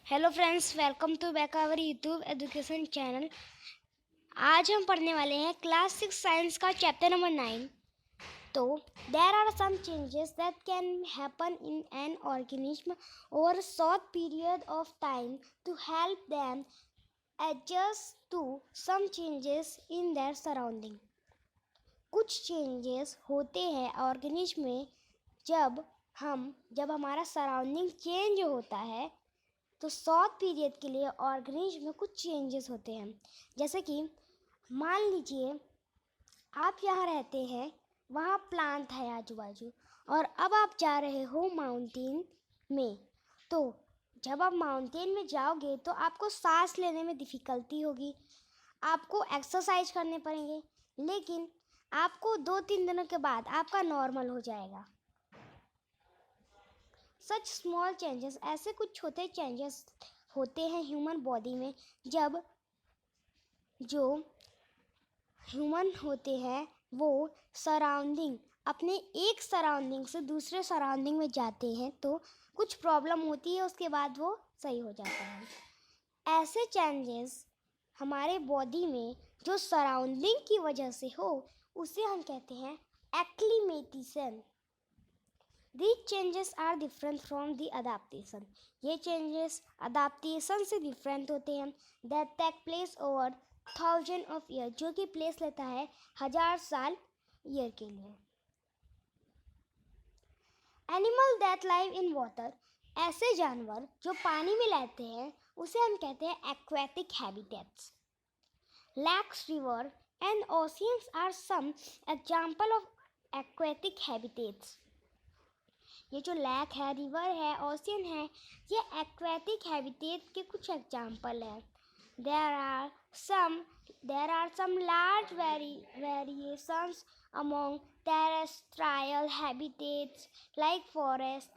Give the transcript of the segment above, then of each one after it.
Hello friends, welcome to back our YouTube education channel. आज हम पढ़ने वाले हैं क्लास 6 साइंस का चैप्टर नंबर 9। तो there are some changes that can happen in an organism over short period of time to help them adjust to some changes in their surrounding. कुछ changes होते हैं ऑर्गेनिज्म में जब हमारा surrounding change होता है तो शॉर्ट पीरियड के लिए ऑर्गेनिज्म में कुछ चेंजेस होते हैं। जैसे कि मान लीजिए आप यहाँ रहते हैं, वहाँ प्लांट है आजू बाजू, और अब आप जा रहे हो माउंटेन में। तो जब आप माउंटेन में जाओगे तो आपको सांस लेने में डिफ़िकल्टी होगी, आपको एक्सरसाइज करने पड़ेंगे, लेकिन आपको 2-3 दिनों के बाद आपका नॉर्मल हो जाएगा। सच स्मॉल चेंजेस, ऐसे कुछ छोटे चेंजेस होते हैं ह्यूमन बॉडी में जब जो ह्यूमन होते हैं वो अपने एक सराउंडिंग से दूसरे सराउंडिंग में जाते हैं तो कुछ प्रॉब्लम होती है, उसके बाद वो सही हो जाता है। ऐसे चेंजेस हमारे बॉडी में जो सराउंडिंग की वजह से हो उसे हम कहते हैं एक्लीमेटेशन। These changes are different from the adaptation. ये changes adaptation से different होते हैं that take place over thousand of years, जो कि place लेता है 1000 साल year के लिए। Animal that live in water, ऐसे जानवर जो पानी में रहते हैं उसे हम कहते हैं aquatic habitats. Lakes, river and oceans are some example of aquatic habitats. ये जो लैक है, रिवर है, ओशियन है, ये एक्वेटिक हैबिटेट के कुछ एग्जाम्पल है। There are some large variations among terrestrial habitats like forest.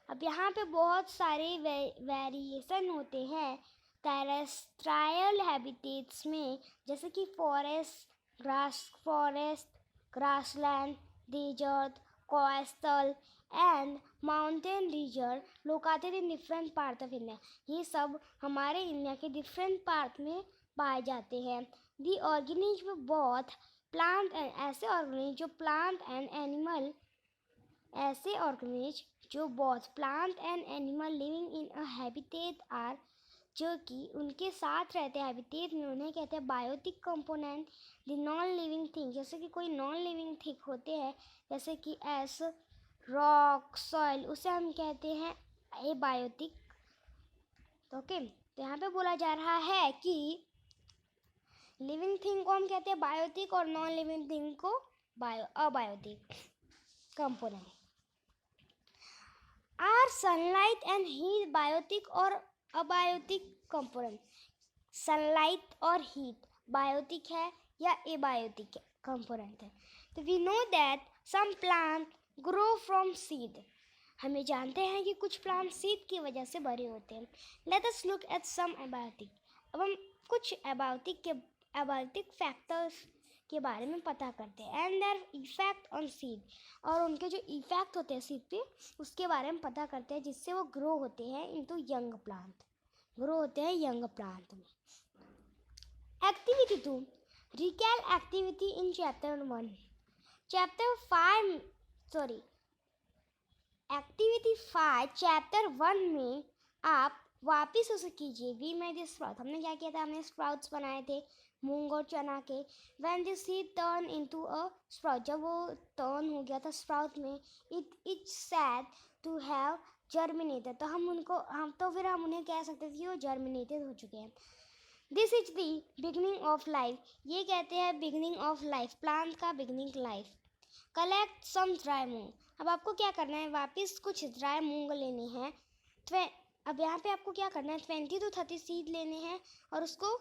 अब यहाँ पे बहुत सारे वेरिएशन होते हैं टेरेस्ट्रियल हैबिटेट्स में, जैसे कि forest, grassland, desert, coastal and mountain region located in different part of India. ये सब हमारे इंडिया के डिफरेंट पार्ट में पाए जाते हैं। The organism both plant and ऐसे ऑर्गेनिज्म जो both plant and animal living in a habitat are, जो कि उनके साथ रहते हैं हैबिटेट में, उन्हें कहते हैं biotic component. The non living thing, जैसे कि कोई नॉन लिविंग थिंग होते हैं जैसे कि एस रॉक, सॉइल, उसे हम कहते हैं एबायोटिक। ओके, तो यहाँ पे बोला जा रहा है कि लिविंग थिंग को हम कहते हैं बायोटिक और नॉन लिविंग थिंग को abiotic component. Are sunlight and heat biotic और अबायोटिक कंपोनेंट? सनलाइट और हीट बायोटिक है या एबायोटिक कंपोनेंट है? तो we know that some plant grow from seed. हमें जानते हैं कि कुछ प्लांट सीड की वजह से बड़े होते हैं। Let us look at some abiotic. अब हम कुछ एबायोटिक फैक्टर्स के बारे में पता करते हैं and their effect on seed, और उनके जो इफेक्ट होते हैं सीड पे उसके बारे में पता करते हैं, जिससे वो ग्रो होते हैं यंग प्लांट में। Activity 2, recall activity in chapter 1। Activity 5 chapter 1 में आप वापिस उसे कीजिए। वी मेड द स्प्राउट, हमने क्या किया था, हमने स्प्राउट्स बनाए थे मूंग और चना के। When the seed turn into a sprout, जब वो टर्न हो गया था स्प्राउट में, it said to have germinated, तो हम उन्हें कह सकते थे कि वो जर्मिनेटेड हो चुके हैं। This is the beginning of life, ये कहते हैं बिगनिंग ऑफ लाइफ, प्लांट का beginning life. Collect some dry moong, अब आपको क्या करना है, वापस कुछ ड्राई मूंग लेने हैं। अब यहाँ पे आपको क्या करना है, 20 to 30 सीड लेने हैं और उसको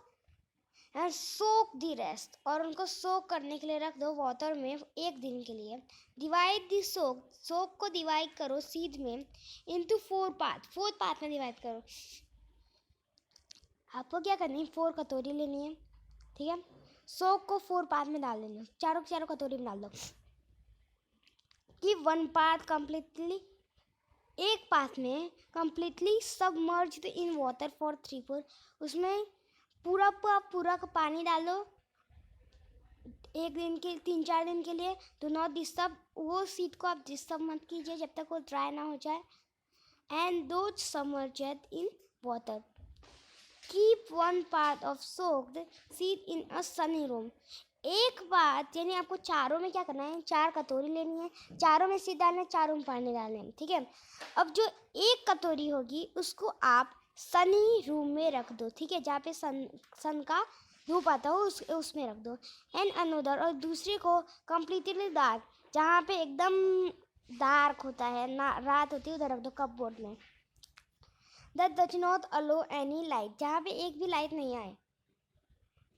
सोक दी रेस्ट, और उनको सोक करने के लिए रख दो वाटर में 1 दिन के लिए। डिवाइड दी सोक को डिवाइड करो सीड में इनटू 4 पार्ट में डिवाइड करो। आपको क्या करनी है, 4 कटोरी लेनी है, ठीक है। सोक को 4 पार्ट में डाल देना, चारों कटोरी में डाल दो। गिव 1 पार्ट कम्प्लीटली एक पाथ में completely submerged in water for 3-4, उसमें पूरा का पानी डालो 3-4 दिन के लिए. Do not disturb, वो सीड को आप डिस्टर्ब मत कीजिए जब तक वो ड्राई ना हो जाए. And those submerged in water, keep one part of soaked seed in a sunny room. एक बात यानी आपको चारों में क्या करना है, 4 कटोरी लेनी है, चारों में सीड डालना है, चारों में पानी डालना है. ठीक है. अब जो एक कटोरी होगी उसको आप सनी रूम में रख दो. ठीक है, जहाँ पे सन का धूप आता हो उसमें रख दो. एंड अनदर, और दूसरे को कम्प्लीटली डार्क, जहाँ पे एकदम डार्क होता है ना, रात होती है, उधर रख दो कपबोर्ड में. That does not allow any light, जहाँ पे एक भी लाइट नहीं आए.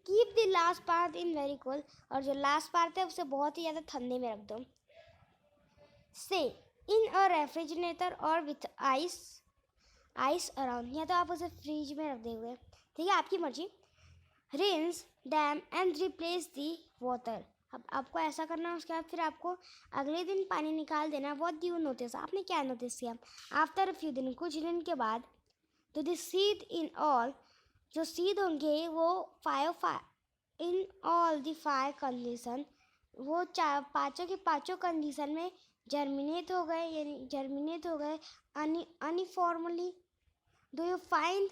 Keep the last part in very cold, और जो लास्ट पार्ट है उसे बहुत ही ज़्यादा ठंडे में रख दो. Say in a refrigerator or with ice around, या तो आप उसे फ्रिज में रख देंगे. ठीक है, आपकी मर्जी. Rinse them and replace the water. अब आपको ऐसा करना है, उसके बाद फिर आपको अगले दिन पानी निकाल देना. What do you notice, आपने क्या नोटिस किया? After a few दिन, कुछ दिन के बाद, तो the seed in all, जो सीड होंगे वो 5 in all the 5 कंडीशन, वो पाँचों के पाँचों कंडीशन में जर्मिनेट हो गए, अनफॉर्मली. डू यू फाइंड,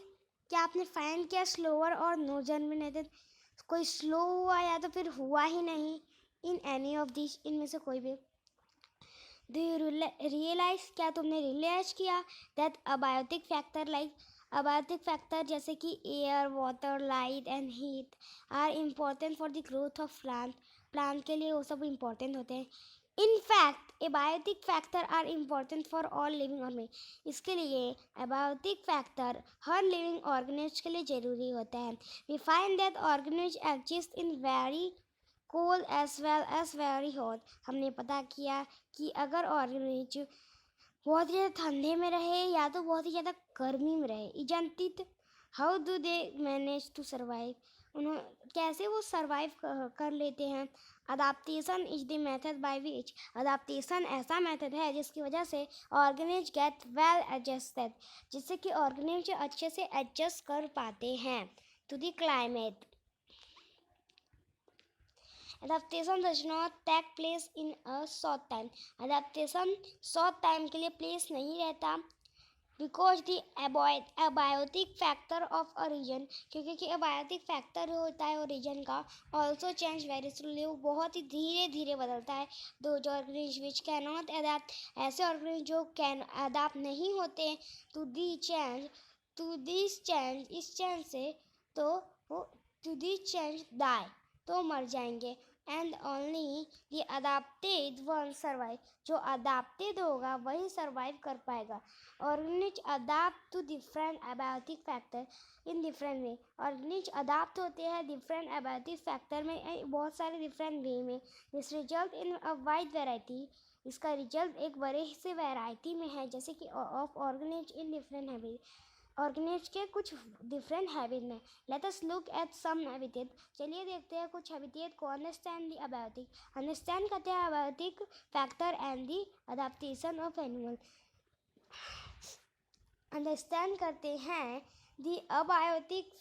क्या आपने फाइंड किया स्लोअर और नो जर्मिनेटेड, कोई स्लो हुआ या तो फिर हुआ ही नहीं. इन एनी ऑफ दिस, इनमें से कोई भी. डू यू रियलाइज, क्या तुमने रियलाइज किया that abiotic factor like, abiotic factor जैसे कि air, water, light and heat are important for the growth of plant के लिए वो सब इम्पोर्टेंट होते हैं. In fact abiotic factor are important for all living organism, इसके लिए एबायोटिक फैक्टर हर लिविंग ऑर्गेनिज के लिए ज़रूरी होता है. We find that organism exist in very cold as well as very hot, हमने पता किया कि अगर ऑर्गेनिज बहुत ही ज़्यादा ठंडे में रहे या तो बहुत ही ज़्यादा गर्मी में रहे. Isn't it, how do they manage to survive, उन्होंने कैसे वो सर्वाइव कर लेते हैं. Adaptation is the method by which, adaptation ऐसा मेथड है जिसकी वजह से ऑर्गेनिज गेट वेल एडजस्टेड, जिससे कि ऑर्गेनिज अच्छे से एडजस्ट कर पाते हैं to the climate. Adaptation does not take place in a short time. Adaptation short time के लिए place नहीं रहता. Because the abiotic factor of a region, क्योंकि abiotic factor होता है वो region का, also change very slowly, वो बहुत ही धीरे धीरे बदलता है. Those organisms which cannot adapt, ऐसे organisms जो can adapt नहीं होते to the change, to this change, इस change से, तो वो to this change die, तो मर जाएंगे. And only the adapted one survive, जो अडाप्टेड होगा वही सर्वाइव कर पाएगा. Organism adapt to different abiotic factor in different way, organism adapt होते हैं डिफरेंट एबायोटिक फैक्टर में बहुत सारे डिफरेंट वे में. This result in a wide variety, इसका रिजल्ट एक बड़े से वैरायटी में है, जैसे कि of organism in different habit, organism के कुछ डिफरेंट हैबिट में. Let us look at some habitat, चलिए देखते हैं कुछ हैबिटेट को. अंडरस्टैंड द अबायोटिक, अंडरस्टैंड करते हैं abiotic factor and the adaptation of animal. Understand करते हैं द अबायोटिक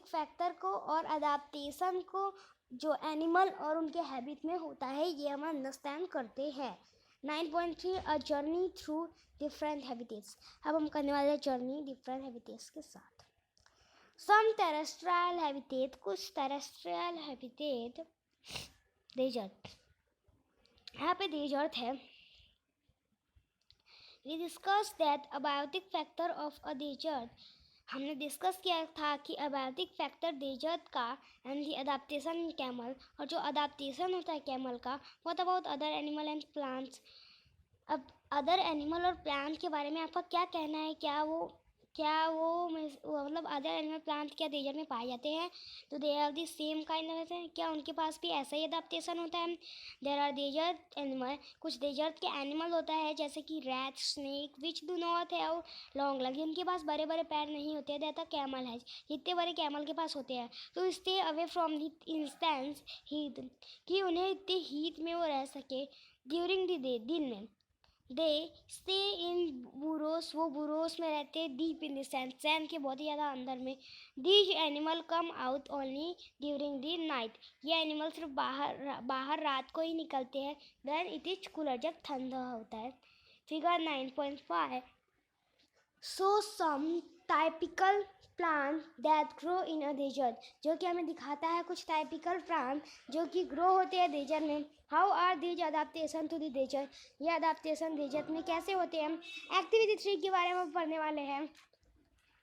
फैक्टर को और अडेप्टेशन को जो एनिमल और उनके हैबिट में होता है, ये हम अंडरस्टैंड करते हैं. 9.3 a journey through different habitats. अब हम करने वाले जर्नी डिफरेंट हैबिटेट्स के साथ. सम टेरेस्ट्रियल हैबिटेट, कुछ टेरेस्ट्रियल हैबिटेट. डेजर्ट, यहाँ पे डेजर्ट है. We discuss that abiotic factor of a desert, हमने डिस्कस किया था कि अबायोटिक फैक्टर डेजर्ट का and the adaptation in camel, और जो अडाप्टेशन होता है कैमल का. What about other animal and plants, अब अदर एनिमल और प्लांट के बारे में आपका क्या कहना है. क्या वो मतलब अदर एनिमल प्लांट क्या डेजर्ट में पाए जाते हैं, तो they have the same kind of, क्या उनके पास भी ऐसा ही अडाप्टेशन होता है. देयर आर डेजर्ट एनिमल, कुछ डेजर्ट के एनिमल होता है जैसे कि rat, snake which do not have long legs, उनके पास बड़े बड़े पैर नहीं होते. दैट अ कैमल है, जितने बड़े कैमल के पास होते हैं. तो stay away from the instance heat, कि उन्हें इतने हीट में वो रह सके ड्यूरिंग द डे, दिन में. दे स्टे इन बुरोस, वो बुरोस में रहते हैं, deep in the sand, sand के बहुत ही ज़्यादा अंदर में। These animal come out only during the night, ये एनिमल सिर्फ बाहर रात को ही निकलते हैं। देन इट इज कूलर, जब ठंडा होता है। Figure 9.5 so some typical plant that grow in a desert, जो कि हमें दिखाता है कुछ टाइपिकल प्लांट जो कि ग्रो होते हैं डेजर्ट में। How are these adaptation to the desert, ये अडेप्टेशन डेजर्ट में कैसे होते हैं। एक्टिविटी 3 के बारे में पढ़ने वाले हैं।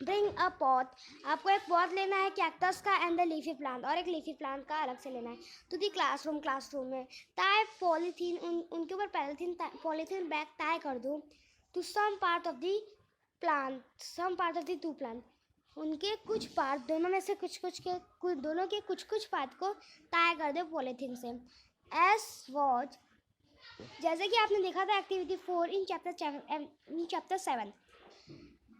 ब्रिंग अ पॉट, आपको एक पॉट लेना है कैक्टस का एंड द लीफी प्लांट, और एक लीफी प्लांट का अलग से लेना है। टू दी क्लासरूम में टाई पॉलीथीन, उनके ऊपर पॉलीथीन बैग टाई कर दो। To some part of the plant, some part of the to plant, उनके कुछ पार्ट, दोनों में से दोनों के कुछ पार्ट को टाई कर दो पॉलीथीन से। एस वॉच, जैसे कि आपने देखा था activity 4 in chapter 7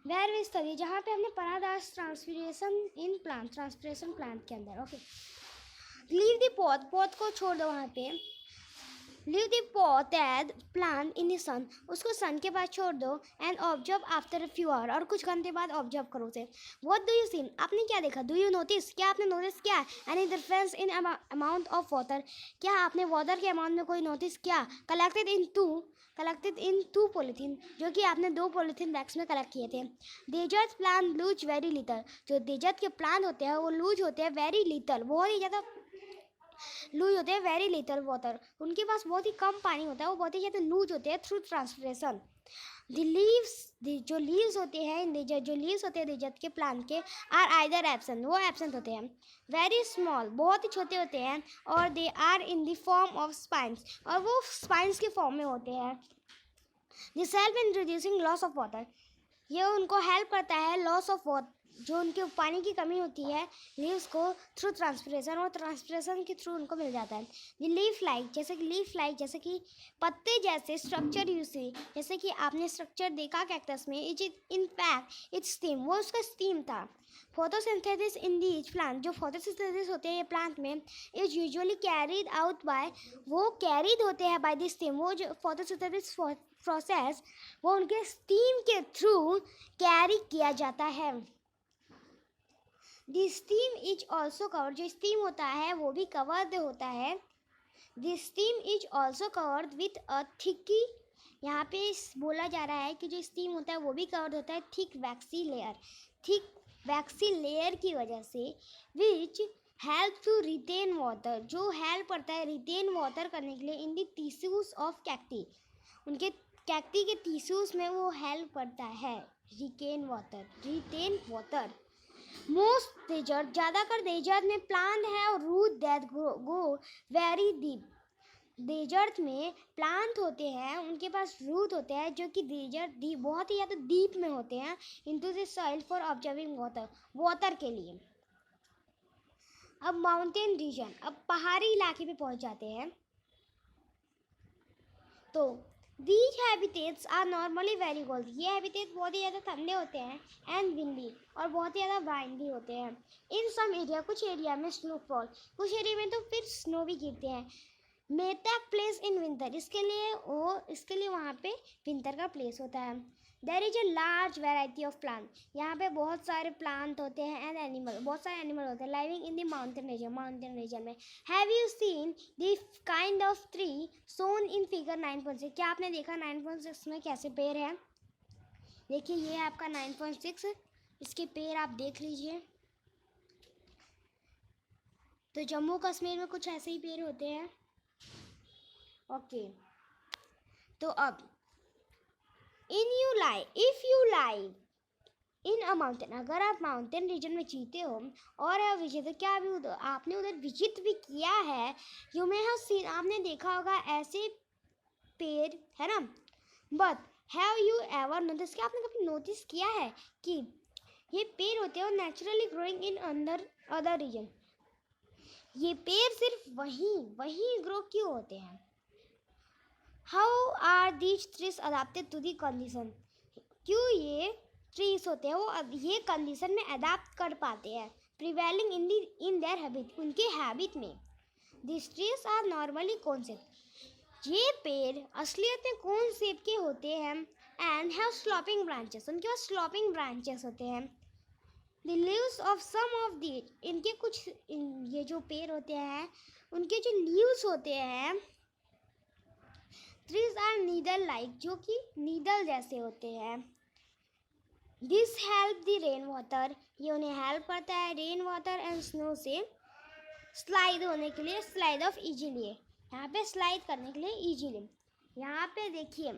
where we study, जहाँ पे हमने पढ़ा था ट्रांसपिरेशन प्लांट के अंदर। ओके, लीव द पॉट को छोड़ दो वहाँ पे। Leave the potted plant in the sun, उसको सन के पास छोड़ दो। And observe after a few hour, और कुछ घंटे बाद ऑब्जर्व करो उसे। व्हाट डू यू सी, आपने क्या देखा। डू यू नोटिस, क्या आपने नोटिस किया। Any difference in amount of water, क्या आपने वाटर के अमाउंट में कोई नोटिस किया। कलेक्टेड इन टू पॉलीथीन, जो कि आपने 2 पॉलीथीन बैग्स में कलेक्ट किए थे। Desert plant lose very little, जो डेजर्ट के प्लांट होते हैं वो लूज होते हैं वेरी लिटल, बहुत ही ज़्यादा लूज होते हैं। वेरी लिटल वाटर, उनके पास बहुत ही कम पानी होता है, वो बहुत ही ज़्यादा लूज होते हैं थ्रू ट्रांसपिरेशन। जो लीव्स होते हैं डेजर्ट के प्लांट के, आर आइदर एब्सेंट, वो एब्सेंट होते हैं। वेरी स्मॉल, बहुत ही छोटे होते हैं। और they are in the form of spines, और वो स्पाइंस के फॉर्म में होते हैं। This help in reducing loss of water, ये उनको हेल्प करता है लॉस ऑफ वाटर, जो उनके पानी की कमी होती है लीव्स को थ्रू ट्रांसपिरेशन, और ट्रांसपिरेशन के थ्रू उनको मिल जाता है। लीफ लाइक, जैसे कि पत्ते जैसे स्ट्रक्चर यू सी, जैसे कि आपने स्ट्रक्चर देखा कैक्टस में। इन फैक्ट इट्स स्टीम, वो उसका स्टीम था। फोटोसिंथेसिस इन दीज प्लांट, जो फोटोसिंथेसिस होते हैं ये प्लांट में, is usually carried out by, वो कैरीड होते हैं बाय द स्टीम, वो जो फोटोसिंथेसिस प्रोसेस वो उनके स्टीम के थ्रू कैरी किया जाता है। The stem is also covered, जो स्टीम होता है वो भी कवर्ड होता है। The stem is also covered with a thick, यहाँ पे बोला जा रहा है कि जो स्टीम होता है वो भी कवर्ड होता है थिक वैक्सी लेयर की वजह से। Which help to retain water, जो हेल्प करता है रिटेन वाटर करने के लिए in the tissues of cacti, उनके कैक्टी के टिश्यूज में वो हेल्प करता है रिटेन वाटर। मोस्ट डेजर्ट, ज़्यादातर डेजर्ट में प्लांट है और root that go very deep, desert में प्लांट होते हैं उनके पास रूट होते हैं जो कि डेजर्ट बहुत ही ज़्यादा डीप में होते हैं into the soil for observing water के लिए। अब माउंटेन रीजन, अब पहाड़ी इलाके पे पहुंच जाते हैं। तो these habitats are normally very cold, ये हैबिटेट बहुत ही ज़्यादा ठंडे होते हैं। एंड विंडी, और बहुत ही ज़्यादा वाइन भी होते हैं। इन सम एरिया, कुछ एरिया में स्नोफॉल, कुछ एरिया में तो फिर स्नो भी गिरते हैं। May take place in winter, इसके लिए वहाँ पे विंटर का प्लेस होता है। There is a large variety of plant, यहाँ पे बहुत सारे प्लांट होते हैं। एंड एनिमल, बहुत सारे एनिमल होते हैं living in the mountain region में। Have you seen the kind of tree shown in figure 9.6, क्या आपने देखा 9.6 में कैसे पेड़ है। देखिए ये है आपका 9.6, इसके पेड़ आप देख लीजिए। तो जम्मू कश्मीर में कुछ ऐसे ही पेड़ होते हैं। ओके, तो अब if you live in a mountain, अगर आप माउंटेन रीजन में जीते हो और है विजिट, तो क्या अभी आपने उधर विजिट भी किया है। यू मे हैव सीन, आपने देखा होगा ऐसे पेड़, है ना। But have you ever notice, क्या आपने कभी नोटिस किया है कि ये पेड़ होते हैं naturally growing in other region, ये पेड़ सिर्फ वहीं ग्रो क्यों होते हैं। How are these trees adapted to the condition, क्यों ये ट्रीज होते हैं वो ये कंडीशन में अडेप्ट कर पाते हैं। प्रिवेलिंग इन देयर हैबिट, उनके हैबिट में। दिस ट्रीज आर नॉर्मली कौन से, ये पेड़ असलियत में कौन शेप के होते हैं? एंड हैव स्लॉपिंग ब्रांचेस, उनके पास स्लॉपिंग ब्रांचेस होते हैं। The leaves of some of the, इनके कुछ ये जो पेड़ होते हैं उनके जो लीव्स होते हैं ट्रीज आर नीडल लाइक, जो कि नीडल जैसे होते हैं। This help the rain water, ये उन्हें हेल्प करता है रेन वाटर एंड स्नो से स्लाइड होने के लिए, स्लाइड ऑफ इजीली, यहाँ पे स्लाइड करने के लिए इजीली। यहाँ पे देखिए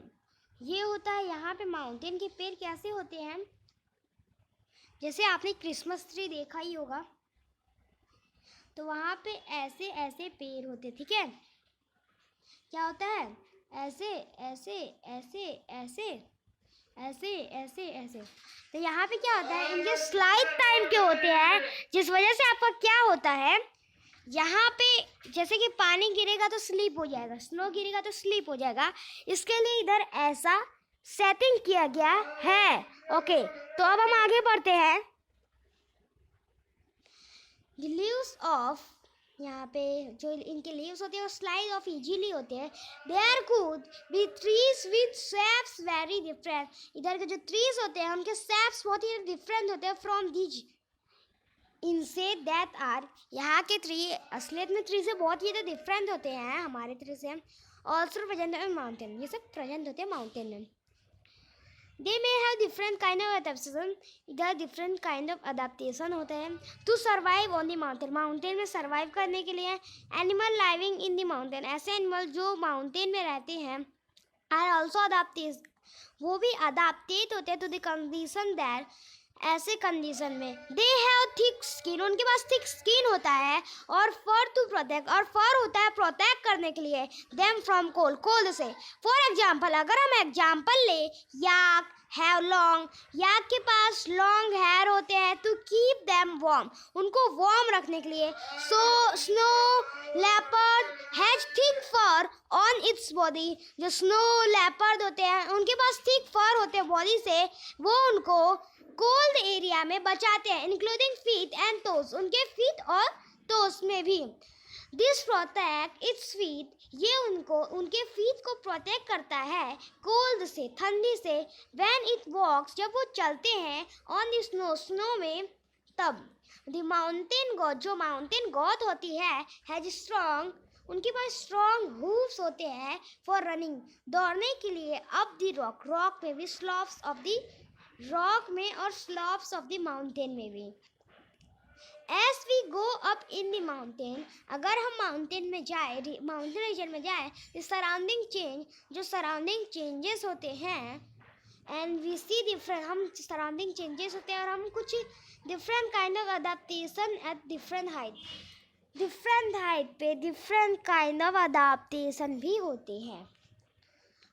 ये होता है, यहाँ पे माउंटेन के पेड़ कैसे होते हैं, जैसे आपने क्रिसमस ट्री देखा ही होगा, तो वहाँ पे ऐसे ऐसे पेड़ होते, ठीक है। क्या होता है, ऐसे ऐसे ऐसे ऐसे ऐसे ऐसे ऐसे। तो यहाँ पे क्या होता है, इनके स्लाइड टाइम के होते हैं, जिस वजह से आपका क्या होता है, यहाँ पे जैसे कि पानी गिरेगा तो स्लिप हो जाएगा, स्नो गिरेगा तो स्लिप हो जाएगा, इसके लिए इधर ऐसा सेटिंग किया गया है। ओके, तो अब हम आगे बढ़ते हैं। लीव्स ऑफ, यहाँ पे जो इनके लीव्स होते हैं वो स्लाइड ऑफ इजीली होते हैं। There could be trees with shapes very different, इधर के जो ट्रीज होते हैं उनके शेप्स बहुत ही डिफरेंट होते हैं फ्रॉम दीज इनसे दैट आर, यहाँ के ट्री असलियत में ट्री से बहुत ही डिफरेंट होते हैं हमारे ट्री से। ऑल्सो प्रेजेंट इन माउंटेन, ये सब प्रेजेंट होते हैं माउंटेन में। They may have different kind of adaptation, इधर डिफरेंट काइंड ऑफ अडेप्टेशन होते हैं to survive on the mountain, mountain में सर्वाइव करने के लिए। Animal living in the mountain, ऐसे एनिमल जो माउंटेन में रहते हैं आर ऑल्सो अडेप्टेड, वो भी अडेप्टेड होते हैं टू द कंडीशन दैट, ऐसे कंडीशन में। दे हैव थिक स्किन, उनके पास थिक स्किन होता है, और फर टू प्रोटेक्ट, और फर होता है प्रोटेक्ट करने के लिए देम फ्रॉम कोल्ड, कोल्ड से। फॉर एग्जाम्पल, अगर हम एग्जाम्पल ले, याक हैव लॉन्ग, याक के पास लॉन्ग हेयर होते हैं टू कीप देम वार्म, उनको वार्म रखने के लिए। So snow leopard has thick fur on its body, जो स्नो लेपर्ड होते हैं उनके पास थिक फर होते हैं बॉडी से, वो उनको कोल्ड एरिया में बचाते हैं, इंक्लूडिंग फीट एंड टोस, उनके फीट और टोस में भी। दिस प्रोटेक्ट इट्स फीट, ये उनको उनके फीट को प्रोटेक्ट करता है कोल्ड से, ठंडी से। व्हेन इट वॉक्स, जब वो चलते हैं ऑन द स्नो, स्नो में, तब। द माउंटेन गॉड, जो माउंटेन गॉड होती है, हैज स्ट्रॉन्ग, उनके पास स्ट्रॉन्ग हूव्स होते हैं फॉर रनिंग, दौड़ने के लिए अप द रॉक, रॉक में भी, स्लॉप्स ऑफ द रॉक में और स्लॉप्स ऑफ द माउंटेन में भी। As we go up in the mountain, अगर हम माउंटेन में जाए, माउंटेन रीजन में जाए, सराउंडिंग चेंज, जो सराउंडिंग चेंजेस होते हैं, एंड वी सी डिफरेंट, हम सराउंडिंग चेंजेस होते हैं और हम कुछ different kind of adaptation at different height, different height पे डिफरेंट काइंड ऑफ अडेप्टेशन भी होते हैं।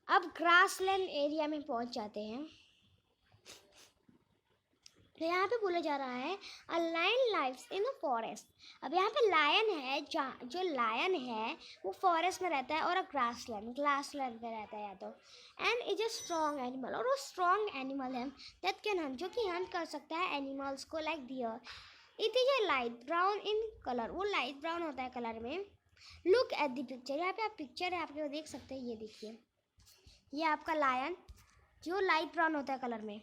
अब ग्रासलैंड एरिया में पहुंच जाते हैं। तो यहाँ पे बोला जा रहा है a lion lives in a forest, अब यहाँ पे लायन है, जो लायन है वो फॉरेस्ट में रहता है, और अ ग्रासलैंड, ग्रासलैंड में रहता है या तो। And is a strong animal, और वो स्ट्रॉन्ग एनिमल है दैट कैन हंट, जो कि हंट कर सकता है एनिमल्स को, like deer. It is a light brown in colour, वो लाइट ब्राउन होता है कलर में। लुक एट द पिक्चर, यहाँ पे आप पिक्चर है, आप देख सकते हैं, ये देखिए, ये आपका लायन जो लाइट ब्राउन होता है कलर में,